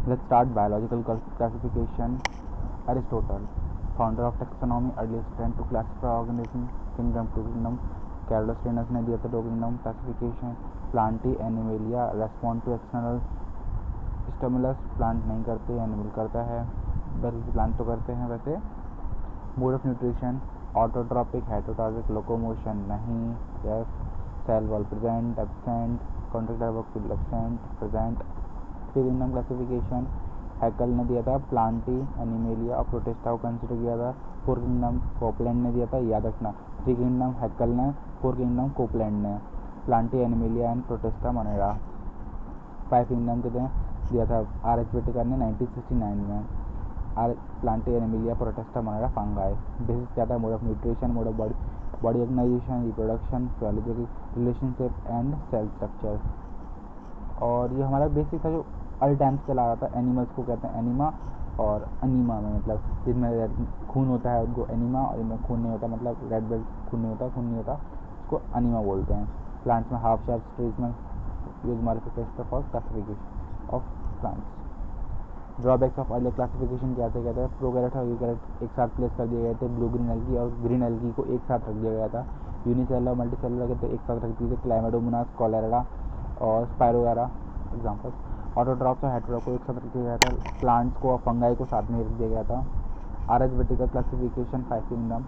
Let's start biological classification. Aristotle, founder of taxonomy, earliest attempt to classify organisms, kingdom to kingdom. Carolus Linnaeus ने दिया था दो kingdom classification. Plantae, Animalia, respond to external stimulus. Plant नहीं करते, animal करता है, बल्कि plant तो करते हैं वैसे. Mode of nutrition, autotrophic, heterotrophic, locomotion नहीं, yes. Cell wall present, absent, contractile work absent, present. Three kingdom classification, Haeckel ने दिया था प्लांटी, एनिमेलिया और प्रोटिस्टा को कंसिडर किया था. फोर किंगडम कोपलैंड ने दिया था, याद रखना. थ्री किंगडम हैकल ने, फोर किंगडम कोपलैंड ने. Plantae, Animalia and Protista Monera. Five kingdom के दिया था आर एच वेटिकर ने 1969 में. Plantae, Animalia, Protista, Monera, Fungi. Basis क्या था? Mode of nutrition, mode of body organisation, reproduction, biological relationship and cell structure. और ये हमारा बेसिक था जो अर्ली टाइम्स चला रहा था. एनिमल्स को कहते हैं एनिमा और अनीमा में मतलब जिनमें खून होता है उनको एनिमा, और जिनमें खून नहीं होता मतलब रेड ब्लड खून नहीं होता उसको अनीमा बोलते हैं. प्लांट्स में हाफ शेल्फ ट्रीज में use modification for classification of plants. Drawbacks of early classification क्या थे? कहते हैं प्रोकैरियोट और यूकैरियोट एक साथ प्लेस कर दिए गए थे. ब्लू ग्रीन एल्गी और ग्रीन एल्गी को एक साथ रख दिया गया था. यूनिसेलुलर मल्टीसेलुलर के तो एक साथ रख दिए थे. क्लाइमेडोमोनास, कॉलेरा और स्पायरोगारा एग्जाम्पल. ऑटोट्रॉप्स और हेटेरोट्रॉप को एक साथ रख दिया गया था. प्लांट्स को और फंगाई को साथ में रख दिया गया था. R H Whittaker classification, five kingdom.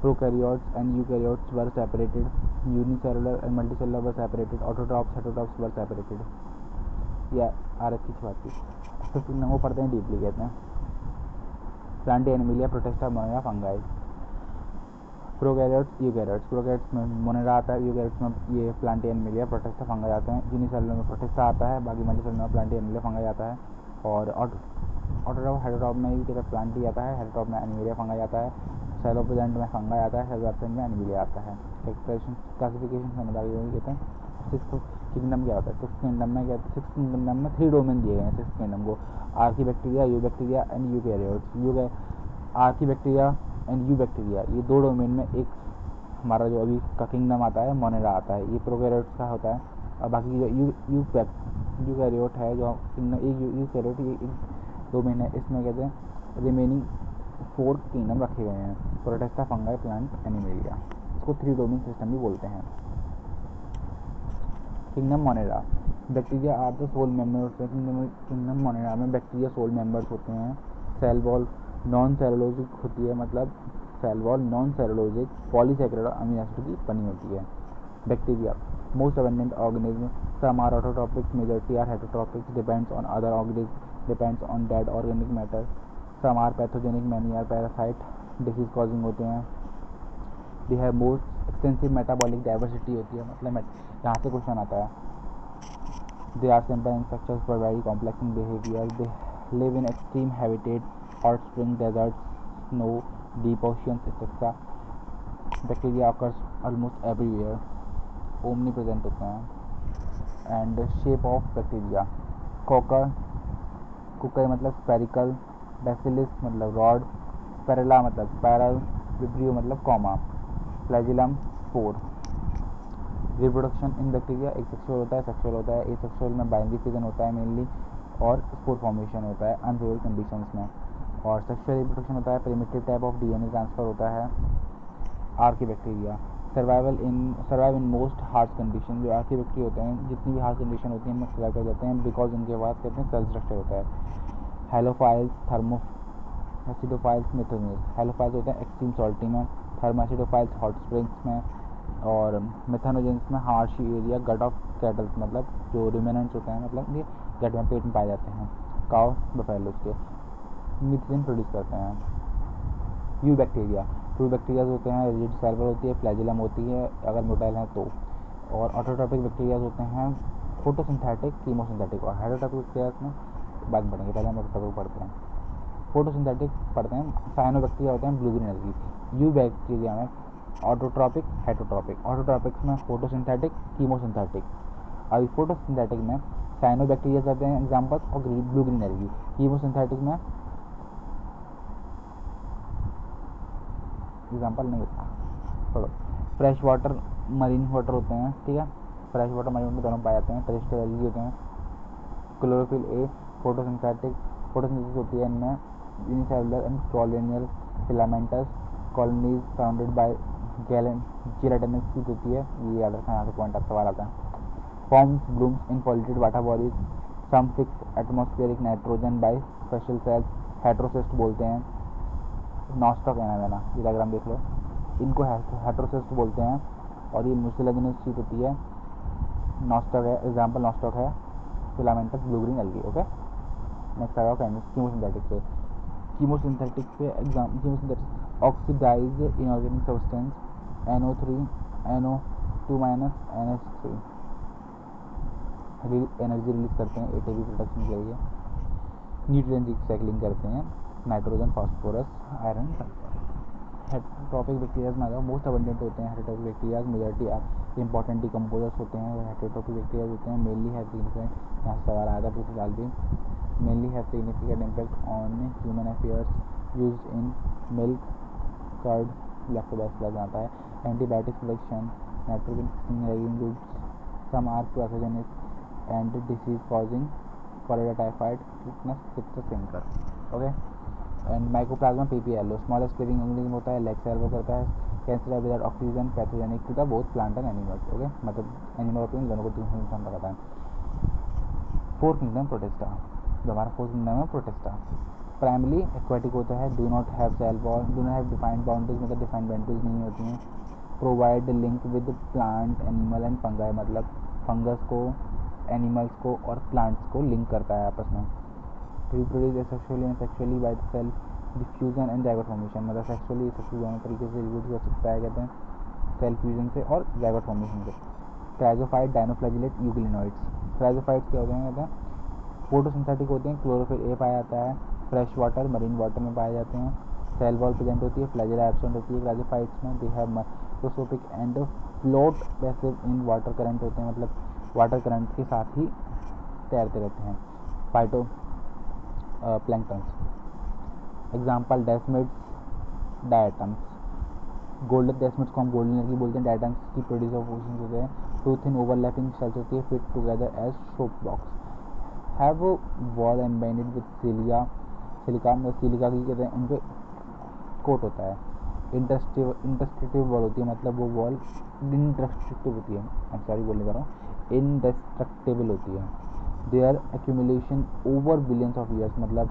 Prokaryotes and eukaryotes were separated. Unicellular and multicellular were separated. Autotrophs, heterotrophs were separated. यह आर एच की बात थी. फिफ्थ किंगडम को पढ़ते हैं डीपली कहते हैं. Plantae, Animalia, Protista, Monera, fungi. Prokaryotes, eukaryotes. Prokaryotes में मोनेरा आता है, यूकैरियोट्स में ये प्लांटी, एनिमेलिया, प्रोटिस्टा, फंगाई आते हैं. यूनिसेलुलर में प्रोटिस्टा आता है, बाकी मल्टीसेलुलर में प्लांटी, एनिमेलिया, फंगाई आता है. और ऑटोट्रॉप, हेटेरोट्रॉप में भी कहते हैं प्लांटी आता है, हेटेरोट्रॉप में एनिमेलिया, फंगाई आता है. सेलो प्रेजेंट में फंगाई आता है, सेलो एब्सेंट में एनिमेलिया आता है. क्लासिफिकेशन समझ आ गई कहते हैं. सिक्स किंगडम क्या होता है? सिक्स किंगडम में थ्री डोमेन दिए गए हैं. सिक्स किंगडम को Archie bacteria, you bacteria and eukaryotes. Archie bacteria and you bacteria, ये दो डोमेन में एक हमारा जो अभी का किंगडम आता है मोनेरा आता है. ये प्रोकैरियोट्स का होता है. और बाकी जो यूकैरियोट है जो किंगडम, एक यूकैरियोट ये एक डोमेन है, इसमें कहते हैं रिमेनिंग फोर किंगडम रखे गए हैं. Protista, Fungi, plant, Animalia. इसको थ्री डोमेन सिस्टम भी बोलते हैं. Kingdom Monera. Bacteria are the sole members. Kingdom Monera में बैक्टीरिया सोल मेंबर्स होते हैं. सेल वॉल नॉन सेलुलोजिक होती है, मतलब cell wall non cellulosic polysaccharide और अमीनो एसिड की बनी होती है. Bacteria most abundant organism. Some are autotrophic, majority are heterotrophic. Depends on other organism, depends on dead organic matter. Some are pathogenic, many are parasite, disease causing होते हैं. They have most extensive metabolic diversity होती है, मतलब यहाँ से question आता है. They are simple in structures पर very complex in behaviour. They live in extreme habitat, hot spring, deserts, snow, deep oceans etcetera. Bacteria occurs almost everywhere, omnipresent होते हैं. एंड शेप ऑफ बैक्टीरिया, कोकर, कुकर मतलब spherical, bacillus मतलब rod, spirilla मतलब spiral, vibrio मतलब comma, flagellum spore. Reproduction in bacteria एक sexual होता है, ए सेक्सुअल में बाइनरी फिजन होता है मेनली, और स्पोर फॉर्मेशन होता है अनफेवरेबल कंडीशंस में. और सेक्सुअल रिप्रोडक्शन होता है, primitive type of DNA transfer होता है. Archie bacteria survive in most harsh condition. जो आर्की बैक्टीरिया होते हैं जितनी भी हार्श कंडीशन होती है उनमें सर्वाइव कर जाते हैं, बिकॉज उनके पास कहते हैं सेल स्ट्रक्चर होता है. Halophiles, acidophiles, मेथोनियस. हेलोफाइल्स होते हैं एक्सट्रीम सॉल्टी में, थर्मोएसिडोफाइल्स हॉट स्प्रिंग्स में, और मेथानोजेंस में हार्शी एरिया, गट ऑफ कैटल्स मतलब जो रिमेनेंट्स होते हैं, मतलब ये गट में पेट में पाए जाते हैं. काउ, बफेलोस के मीथेन प्रोड्यूस करते हैं. यू बैक्टीरिया टू बैक्टीरियाज होते हैं, रिजिड सेल वॉल होती है, फ्लैजिलम होती है अगर मोटाइल हैं तो. और ऑटोट्रॉपिक बैक्टीरियाज होते हैं फोटोसिंथेटिक, कीमोसिंथेटिक. और हाइड्रोट्रॉपिक बैक्टीरियाज में बाद में पढ़ेंगे, पहले हम ऑटोट्रॉपिक पढ़ते हैं. फोटोसिंथेटिक पढ़ते हैं. साइनोबैक्टीरिया होते हैं blue green algae. You bacteria में ऑटोट्रॉपिक, हेटेरोट्रॉपिक. ऑटोट्रॉपिक्स में फोटोसिंथेटिक, कीमोसिंथेटिक. अभी फोटोसिंथेटिक में साइनोबैक्टीरिया आते हैं एग्जाम्पल्स, और ब्लू ग्रीन एल्गी. कीमोसिंथेटिक में एग्जाम्पल नहीं होता, छोड़ो. फ्रेश वाटर, मरीन वाटर होते हैं, ठीक है. फ्रेश वाटर, मरीन वाटर दोनों पाए जाते हैं. टेरेस्ट्रियल एल्गी होते हैं. क्लोरोफिल ए, फोटोसिंथेसिस होती है इनमें unicellular and colonial filamentous colonies surrounded by gelatinous sheet होती है, ये याद रखना, यहाँ से पॉइंट आप सवाल आता है। Forms blooms in polluted water bodies, some fix atmospheric nitrogen by special cells, heterocyst बोलते हैं। नॉस्टॉक एनावेना, ये डायग्राम देख लो, इनको हेट्रोसिस्ट बोलते हैं और ये म्यूसिलेजिनस शीट होती है। नॉस्टॉक है, एग्जाम्पल नॉस्टॉक है filamentous blue green algae. Okay, next आएगा कीमोसिंथेटिक पे। कीमोसिंथेटिक पे exam chemosynthetic oxidise inorganic substance NO3 NO2 NH3 energy release करते हैं ATP प्रोडक्शन के लिए। न्यूट्रिएंट रिसाइक्लिंग करते हैं, nitrogen phosphorus iron sulphur. Heterotrophic bacterias में मोस्ट अबंडेंट होते हैं heterotrophic bacterias, majority important decomposers होते हैं हेटेरोट्रॉपिक बैक्टीरियाज होते हैं। मेनली हैव सिग्निफिकेंट, यहाँ से सवाल आया था पिछले साल भी, mainly have significant impact on human affairs used in milk curd lactobacillus आता है। Antibiotic production, nitrogen fixing roots, some are pathogenic and disease causing cholera typhoid tetanus canker. Okay, and mycoplasma PPLO smallest living organism होता है, lack सर्व करता है, कैंसर without oxygen, pathogenic to the both plant and animals. Okay, मतलब animal और plant दोनों को नुकसान करता है। फोर किंगडम प्रोटिस्टा, जो हमारा फोर्थ किंगडम है प्रोटिस्टा, प्राइमली एक्वाटिक होता है, do not have cell wall, do not have defined boundaries, मतलब डिफाइंड बाउंड्रीज नहीं होती हैं। Provide link with plant animal and fungi, मतलब फंगस को, एनिमल्स को और प्लांट्स को लिंक करता है आपस में। Reproduce asexually and sexually by cell fusion and zygote formation, मतलब सेक्सुअली दोनों तरीके से रिप्रोड्यूस हो सकता है, कहते हैं सेल फ्यूजन से और जाइगोट फॉर्मेशन से। क्राइजोफाइट, डायनोफ्लैजिलेट, यूग्लिनोइड्स। क्राइजोफाइट्स क्या होते हैं, कहते हैं फोटोसिंथेटिक होते हैं, क्लोरोफिल A पाया जाता है, फ्रेश वाटर मरीन वाटर में पाए जाते हैं, सेल वॉल प्रेजेंट होती है, फ्लैजेला एब्सेंट होती है क्राइजोफाइट्स में। They have microscopic and float passive in water current होते हैं, मतलब वाटर करंट के साथ ही तैरते रहते हैं। Phyto planktons, example desmids, diatoms. Golden desmids को हम गोल्डन एल्गी बोलते हैं, डायटम्स की प्रोड्यूस ऑफ ओशंस होते हैं, टू थिन ओवरलैपिंग सेल्स होती है, fit together as soap box, have wall embedded with silica, silica की कहते हैं उनके कोट होता है। इंडस्ट्रक्टिव वॉल होती है, मतलब वो वॉल इंडस्ट्रक्टिव होती है, I'm सॉरी बोलने जा रहा हूँ, इंडेस्ट्रक्टेबल होती है। Their accumulation over billions of years, मतलब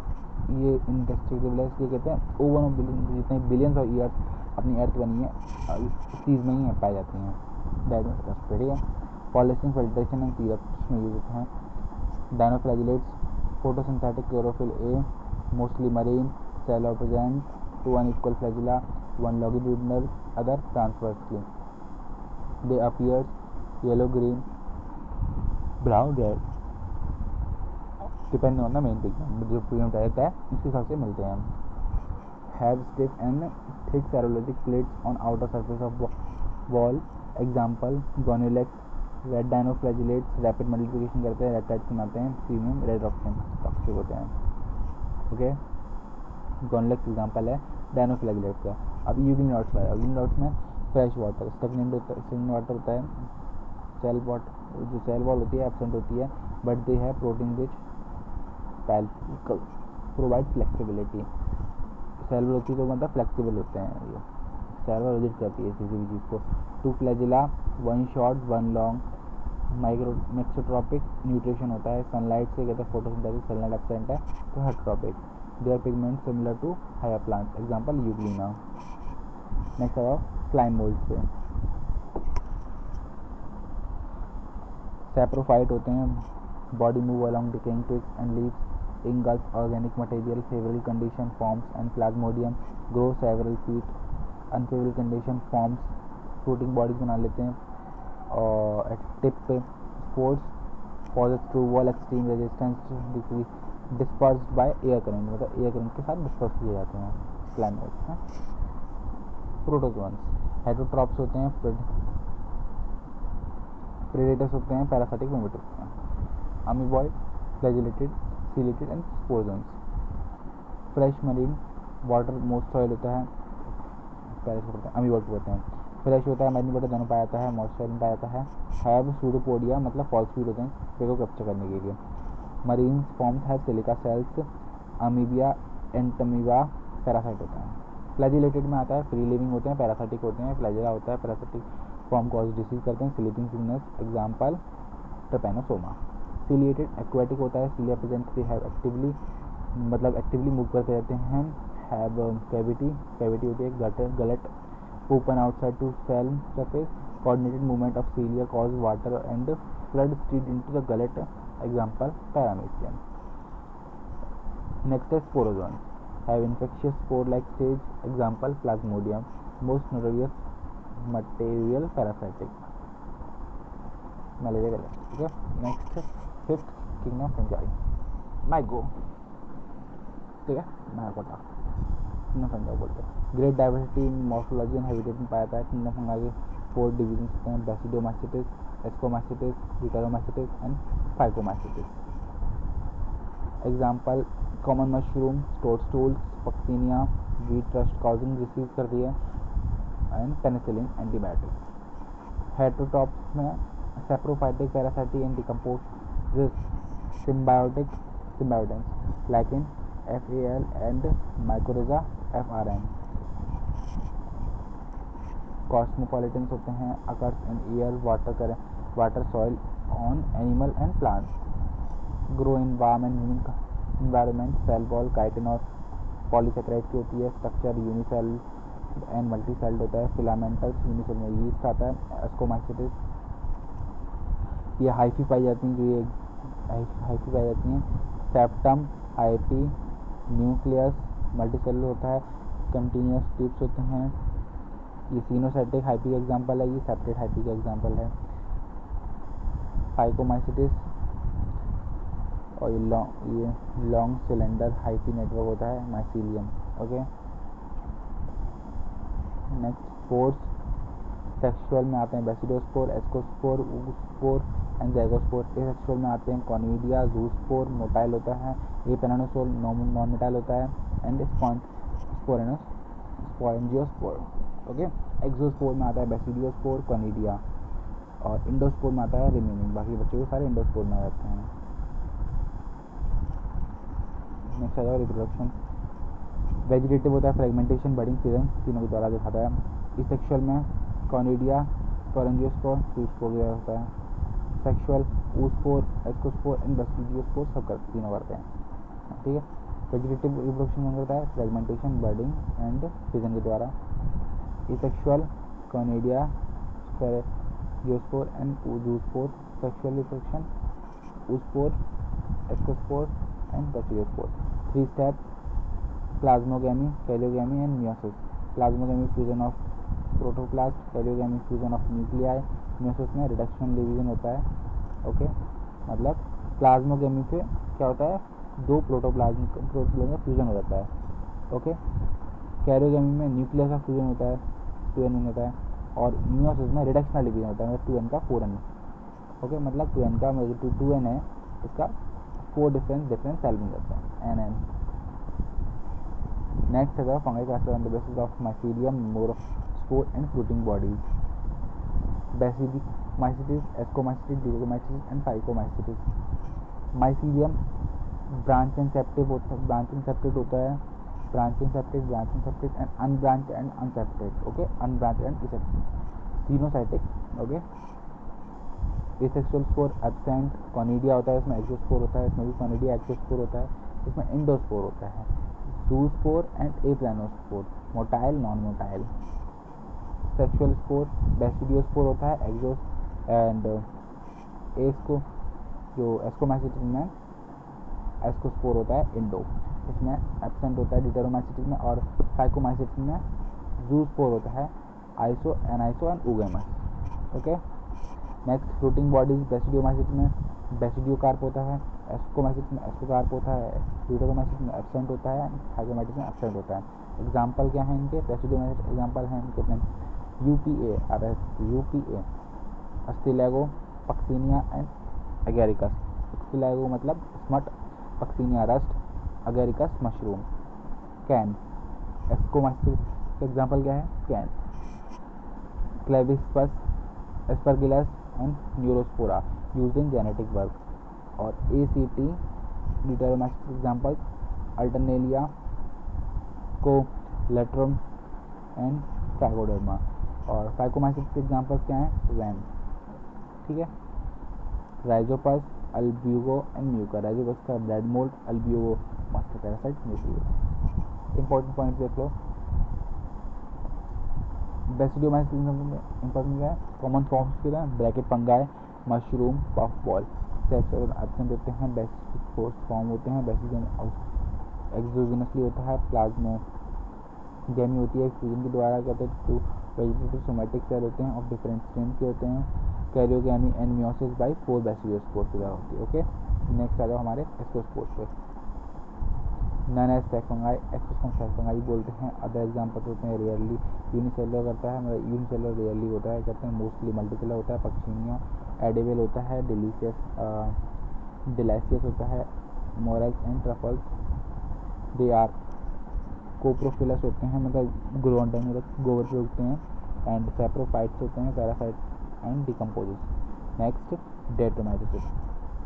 ये इंडस्ट्रक्टेबल है इसलिए कहते हैं ओवर बिलियन, जितने बिलियंस ऑफ ईयर्स अपनी अर्थ बनी है इस चीज़ में ही पाई जाती हैं। ठीक है, पॉलिशिंग, फिल्ट्रेशन एंड सिरप्स में यूज होते हैं। Dinoflagellates, photosynthetic chlorophyll A, mostly marine, cell are present, 2 unequal flagella, one longitudinal, other transversely. They appear yellow, green, brown, red, depending on the main pigment. जो pigment रहता है उसके हिसाब से मिलते हैं। Have stiff and thick serologic plates on outer surface of wall. Example Gonulex, red dinoflagellates rapid multiplication करते हैं, रेप्टाइड्स बनाते हैं, प्रीमियम रेड ऑक्सीजन टॉक्सिक होते हैं। ओके, गोनलेक्स एग्जांपल है डायनोफ्लैजिलेट का। अब यूग्लिनोइड्स है, यूग्लिनोइड्स में फ्रेश वाटर स्टेगनेंट वाटर होता है, सेल वाटर जो सेल वॉल होती है एब्सेंट होती है, बट दे है protein rich pellicle, provide flexibility. Cell wall होती है तो मतलब फ्लेक्सिबल होते हैं, ये सेल वॉल रिजिड करती है किसी भी चीज़ को। 2 फ्लैजिला, 1 शॉर्ट 1 लॉन्ग, मैक्सोट्रॉपिक न्यूट्रिशन होता है, सनलाइट से कहते हैं फोटोसिंथेसिस, सनलाइट एब्सेंट है तो heterotrophic. Their pigment similar to higher plants, example Euglena. Next आएगा स्लाइम मोल्ड्स पे। सैप्रोफाइट होते हैं, body move along decaying twigs and leaves, engulfs organic material, favourable condition forms and plasmodium, grow several feet, unfavourable condition forms, fruiting bodies बना लेते हैं। और at tip पे spores possess through wall, extreme resistance dispersed by air current, मतलब air current के साथ disperse किए जाते हैं क्लाइमेट हैं। प्रोटोजोन्स हेटेरोट्रॉप्स होते हैं, प्रेडेटर्स होते हैं, पैरासाइटिक मोमेटर्स होते हैं। Amoeboid, flagellated, ciliated and sporozoans. Fresh marine water moist soil होता है, पैरासाइट होता है, अमीबॉइड होते हैं। फ्रेश होता है, मरीन वाटर दोनों पाया जाता है, मॉइस्चर पाया जाता है। हैव सूडोपोडिया, मतलब फॉल्स फीड होते हैं प्रे को कैप्चर करने के लिए। Marine forms have silica cells, amoeba, Entamoeba parasite होता है। फ्लैजिलेटेड में आता है, फ्री लिविंग होते हैं, पैरासाइटिक होते हैं। फ्लैजिला होता है, पैरासाइटिक फॉर्म कॉज डिसीज करते हैं, sleeping sickness, example Trypanosoma. Ciliated aquatic होता है, cilia present, they have actively मतलब एक्टिवली मूव करते रहते हैं। हैव कैविटी, कैविटी होती है gullet, open outside to cell surface, coordinated movement of cilia cause water and flood stream into the gullet, example paramecium. Next is sporozoans, have infectious spore like stage, example plasmodium, most notorious material parasitic, malaria vector. Okay, next fifth kingdom fungi, mygo, ठीक है, mycota kingdom fungi बोलते हैं। Great diversity in morphology and habitat में पाया जाता है। Kingdom fungi के 4 division होते हैं, basidiomycetes, ascomycetes, deuteromycetes and phycomycetes. Example common mushroom, toadstools, Puccinia, wheat rust causing disease करती है, एंड पेनिसिलिन एंटीबायोटिक। हेटरोट्रॉप्स में saprophytic, parasitic and decompose symbionts like FAL and mycorrhiza FRN। Cosmopolitans होते हैं, occurs in air, water, soil, on animal and plants. Grow in warm and humid environment. Cell wall chitin और polysaccharide की होती है। Structure unicell and मल्टीसेल्ड होता है। फिलामेंटल्स, unicell में yeast आता है। एस्कोमाइसिटिस, ये हाइफी पाई जाती हैं, जो ये हाइफी पाई जाती हैं। सेप्टम, हाइफी, न्यूक्लियस, मल्टीसेलुलर होता है। कंटिन्यूस टिप्स होते हैं। ये सिनोसाइटिक हाइपी का एग्जाम्पल है, ये सेप्टेड हाइपी का एग्जाम्पल है। फाइकोमाइसिटिस और ये लॉन्ग सिलेंडर हाइपी नेटवर्क होता है, mycelium. Okay, next spores, sexual में आते हैं बेसिडोस्पोर, एस्कोस्पोर, ऊस्पोर एंड ज़ाइगोस्पोर। एसेक्सुअल में आते हैं कॉनिडिया, जूस्पोर, मोटाइल होता है। एपेनानोसोल नॉन मोटाइल होता है, एंड स्पोरेंजियोस्पोर। ओके, एक्सोस्पोर में आता है बेसिडियोस्पोर, कॉनिडिया, और इंडोस्पोर में आता है रिमेनिंग, बाकी बच्चे को सारे इंडोस्पोर में आ जाते हैं। नेक्स्ट आ जाओ रिप्रोडक्शन। वेजिटेटिव होता है, फ्रेगमेंटेशन, बडिंग, फिजन तीनों के द्वारा दिखाता है। इसेक्सुअल में कॉनिडिया, स्पोरेंजियोस्पोर, जूस्पोर होता है। सेक्सुअल ऊस्पोर, एस्कोस्पोर एंड बेसिडियोस्पोर सब तीनों करते हैं, ठीक है। वेजिटेटिव रिप्रोडक्शन कौन करता है? फ्रेगमेंटेशन, बर्डिंग एंड फिजन के द्वारा। Asexual conidia, sporangiospore and zoospore. Sexual reproduction oospore, ascospore and basidiospore. 3 step, plasmogamy, karyogamy and meiosis. Plasmogamy fusion of protoplast, karyogamy fusion of nuclei, meiosis में रिडक्शन डिवीजन होता है। Okay, मतलब plasmogamy पे क्या होता है? 2 प्रोटोप्लाज्म का फ्यूजन हो जाता है। ओके, कैरियोगेमी में न्यूक्लियस का फ्यूजन होता है, 2n होता है, और मियोसिस में रिडक्शनल डिवीजन होता है, 2n का 4n। ओके, मतलब 2n का 2n है, इसका 4 डिफरेंट सेल बन जाता है, nn। नेक्स्ट है fungal classified on the basis of mycelium, मोरोस्पोर and fruiting bodies. Basidiomycetes, ascomycetes, deuteromycetes and phycomycetes. Mycelium branching septate होता है, branching septate and unbranched and unseptate. Okay, unbranched and coenocytic. Okay, asexual spore absent, conidia होता है, इसमें exospore होता है, इसमें भी कॉनिडिया एक्सोस्पोर होता है, इसमें इंडोस्पोर होता है। Zoospore and aplanospore, motile, non motile. Sexual spore basidiospore होता है, एक्सोस एंड एस्को, जो एस्कोमाइसिटिस में एस्कोस्पोर होता है, इंडो, इसमें एब्सेंट होता है ड्यूटेरोमाइसिटिस में, और फाइकोमाइसिटिस में जूस्पोर होता है, iso, aniso and oogamous. Okay, next fruiting bodies, basidiomycetes में बेसिडियोकार्प होता है, एस्कोमाइसिटिस में एस्कोकार्प होता है, ड्यूटेरोमाइसिटिस में एब्सेंट होता है, फाइकोमाइसिटिस में एब्सेंट होता है। एग्जाम्पल क्या है इनके? बेसिडियोमाइसिटिस एग्जाम्पल हैं इनके अपने यूपीए, Ustilago, Puccinia and Agaricus. Ustilago मतलब smut, Puccinia rust, Agaricus mushroom. कैन, एस्कोमाइसिटिस का एग्जाम्पल क्या है? कैन। Claviceps, Aspergillus and Neurospora used in genetic work. और ACT deuteromycetes examples Alternaria, Colletotrichum and Trichoderma. और फाइकोमाइसिस के एग्जाम्पल्स क्या हैं? वैम, ठीक है। Rhizopus, Albugo and Mucor. Rhizopus का bread mould, Albugo mustard parasite न्यूक्लियो। इंपॉर्टेंट पॉइंट देख लो। बेसिडियोमाइसिस इंपॉर्टेंट क्या है? कॉमन फॉर्म्स के लिए bracket fungi, mushroom, puff ball. Sexual absent होते हैं, बेसिक फॉर्म होते हैं, बेसिक एक्सोजिनसली होता है, प्लाज्मो गेमी होती है, फ्यूजन के द्वारा कहते हैं। टू वेजिटेटिव सोमैटिक सेल होते हैं, ऑफ डिफरेंट स्ट्रेन के होते हैं। कैरियोगेमी एंड मियोसिस बाय 4 बैसिडियोस्पोर्स के द्वारा होती है। ओके, नेक्स्ट आ जाओ हमारे एक्सोस्पोर्स पे। नन एज सेक्स फंगाई, एक्सोस फंगाई बोलते हैं। अदर एग्जाम्पल्स होते हैं रेयरली यूनिसेलुलर करता है, मतलब यूनिसेलुलर रेयरली होता है, कहते हैं मोस्टली मल्टीसेलुलर होता है। पक्षिनिया एडिबल होता है, डिलीशियस होता है। Morels and truffles they are coprophilous होते हैं, मतलब ग्रोंडन मतलब गोबर पे उगते हैं। एंड सैप्रोफाइट्स होते हैं, parasite and decomposers. Next deuteromycetes,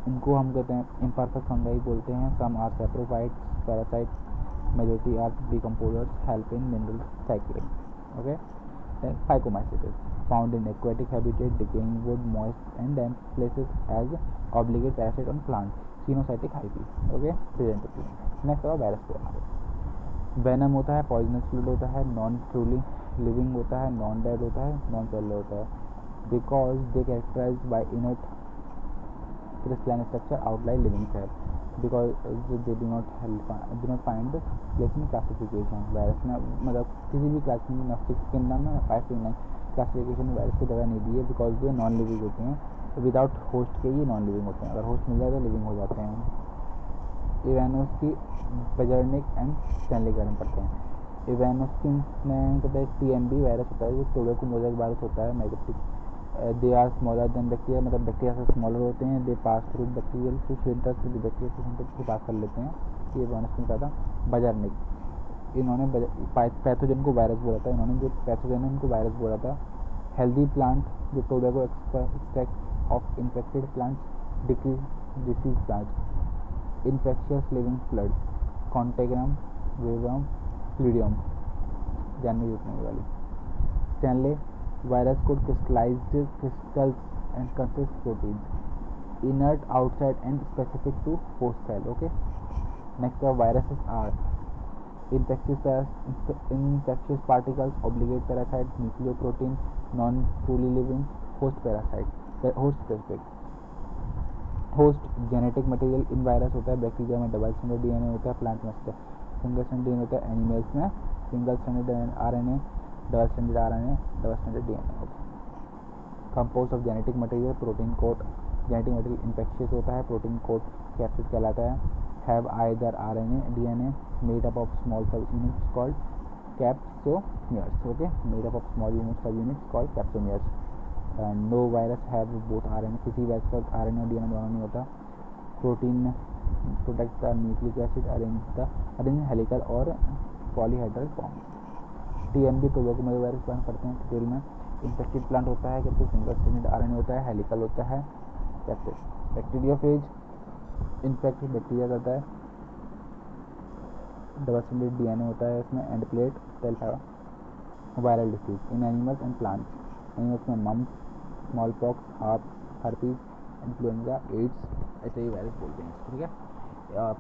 इनको हम कहते हैं इम्परफेक्ट फंगाई बोलते हैं। Some are saprophytes, parasite, majority are decomposers, help in mineral cycling. Okay, then phycomycetes found in aquatic habitat, decaying wood, moist and damp places as obligate parasite on plants, cenocytic hyphae. Okay, present. Next है virus पे हमारे। Venom होता है, poisonous fluid होता है, non truly living होता है, non dead होता है, नॉन सेलुलर होता है। Because they characterised by inert crystalline structure outline living cell, because they do not find place in classification. Virus में मतलब किसी भी क्लास में 6 के अंदर में 5 to 9 क्लासिफिकेशन वायरस को जगह नहीं दी है, बिकॉज ये नॉन लिविंग होते हैं। विदाउट होस्ट के ये नॉन लिविंग होते हैं, अगर होस्ट मिल जाए तो लिविंग हो जाते हैं। इवानोस की बेजर्निक एंड स्टैनली के बारे में पढ़ते हैं। इवानोस की में कहते हैं TMB वायरस होता है, जो टोबैको वायरस होता है, मैग्नेटिक। They are smaller than bacteria, मतलब बैक्टीरिया से स्मॉलर होते हैं। दे पास थ्रू बैक्टीरियल टू फिल्टर्स, तो बैक्टीरिया के फिल्टर से पास कर लेते हैं। ये इवानोस में था। बजरनिक, इन्होंने पैथोजन को वायरस बोला था, इन्होंने जो पैथोजन है उनको वायरस बोला था। हेल्दी प्लांट, जो tobacco extract of infected plants, decrease disease plant. Infectious living fluid, contagium, vivum, fluidum, जानने जितने वाली। Stanley virus could crystallized crystals and consist proteins, inert outside and specific to host cell. Okay, next viruses are infectious particles, obligate parasites, nucleoprotein, non truly living, host parasite, host specific। Host genetic material in virus होता है। Bacteria में double standard DNA होता है, plant में single standard DNA होता है, animals में single standard RNA, double standard RNA, double standard DNA होता है। Compose of genetic material, protein coat, genetic material infectious होता है, प्रोटीन कोट कैप्सिड कहलाता है। Have either RNA, DNA made up of small sub units called capsomeres. Okay, made up of small unit sub units called capsomeres. No virus have both RNA, किसी virus पर RNA और DNA दोनों नहीं होता। Protein protect the nucleic acid arrange helical और polyhedral form. TMB tobacco virus पर पढ़ते हैं डिटेल में। इन्फेक्टेड प्लांट होता है, कहते हैं सिंगल स्टैंडर्ड RNA होता है, हेलिकल होता है, कैप्सिड। बैक्टीरियोफेज इन्फेक्टेड बैक्टीरिया करता है, डबल स्टैंडर्ड DNA होता है इसमें, and plate cell fibre. Viral disease in animals and plants, animals में mumps, small pox, herpes, influenza, AIDS, ऐसे ही वायरस बोलते हैं, ठीक है।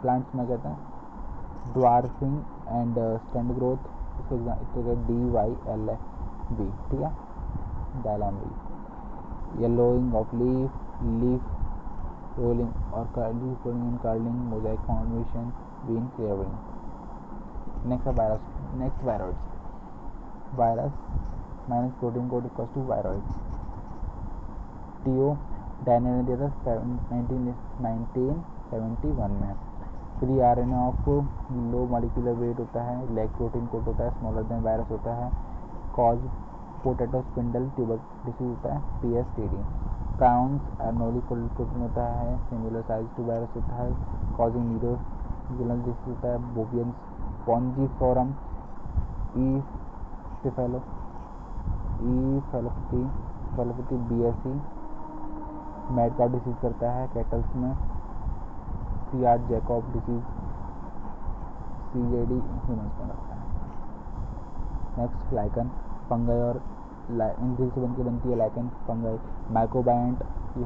प्लांट्स में कहते हैं ड्वार्फिंग एंड स्टैंड ग्रोथ, इसके DYLB, ठीक है, डायलैमरी। येलोइंग ऑफ लीफ रोलिंग और curling, mosaic formation, vein clearing. Next virus minus protein coat equals to viroid. TO Diener ने दिया था 1971 में। Free RNA of low molecular weight होता है, लेग प्रोटीन कोड होता है, स्मॉलर देन वायरस होता है। Cause potato spindle tuber disease होता है, PSTD। Prawns abnormally folded protein होता है, सिमिलर साइज टू वायरस होता है, कॉजिंग न्यूरोजुलल डिसीज होता है। Bovine spongiform encephalopathy BSE mad का डिसीज करता है कैटल्स में। C R Jakob disease CJD humans में लगता है। नेक्स्ट लाइकन फंगाई और इनसे बन के बनती है लाइकन फंगाई। माइकोबायंट, ये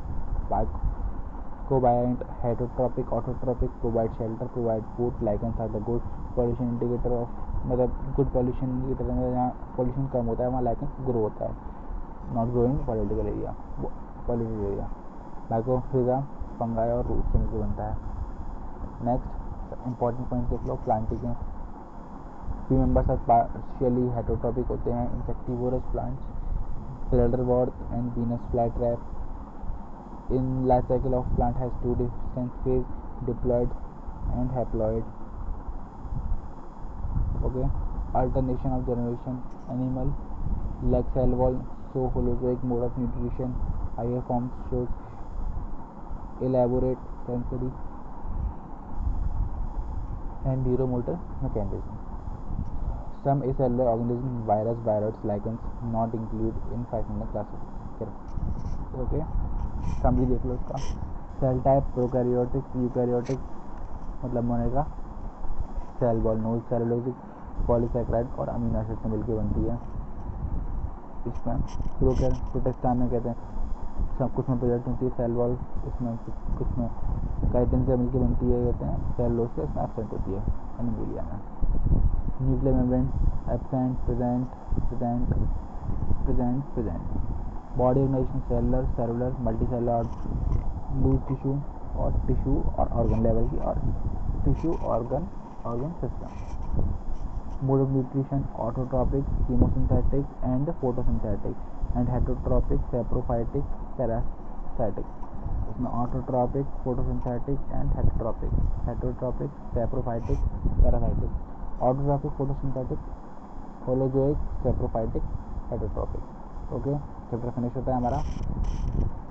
mycobiont heterotrophic autotrophic, provide shelter provide food. Lichens are the good pollution indicator of, मतलब गुड पॉल्यूशन इंडिकेटर में जहाँ पॉल्यूशन कम होता है वहाँ लाइकन ग्रो होता है, not growing political area political area. Mycorrhiza fungi और रूट से मिलकर बनता है। नेक्स्ट इंपॉर्टेंट पॉइंट देख लो प्लांटिंग में। Few members are partially heterotrophic होते हैं। Insectivorous plants, bladderwort and Venus flytrap. In life cycle of plant has two different phase, diploid and haploid. Okay, alternation of generation animal like cell wall show holozoic mode of nutrition, higher forms shows elaborate sensory and neuromotor mechanism. Some acellular organisms, virus, viroids, lichens not included in 500 classification. Okay, समझी देख लो इसका। Cell type prokaryotic, eukaryotic मतलब होने का cell wall non cellulosic polysaccharide और amino acid से मिलकर बनती है। इसमें प्रोटेस्टा में कहते हैं सब कुछ में प्रेजेंट होती है सेल वॉल, इसमें कुछ में काइटिन से मिलकर बनती है कहते हैं सेलुलोज से इसमें एब्सेंट होती है एनिमोलिया में। Nuclear membrane absent present present present present. Body organization cellular cellular multicellular loose tissue और ऑर्गन लेवल की और tissue organ system. Mode of nutrition autotrophic chemosynthetic and photosynthetic and heterotrophic saprophytic parasitic. इसमें autotrophic photosynthetic and heterotrophic saprophytic parasitic. Autotrophic photosynthetic holozoic saprophytic heterotrophic. Okay, chapter finish होता है हमारा।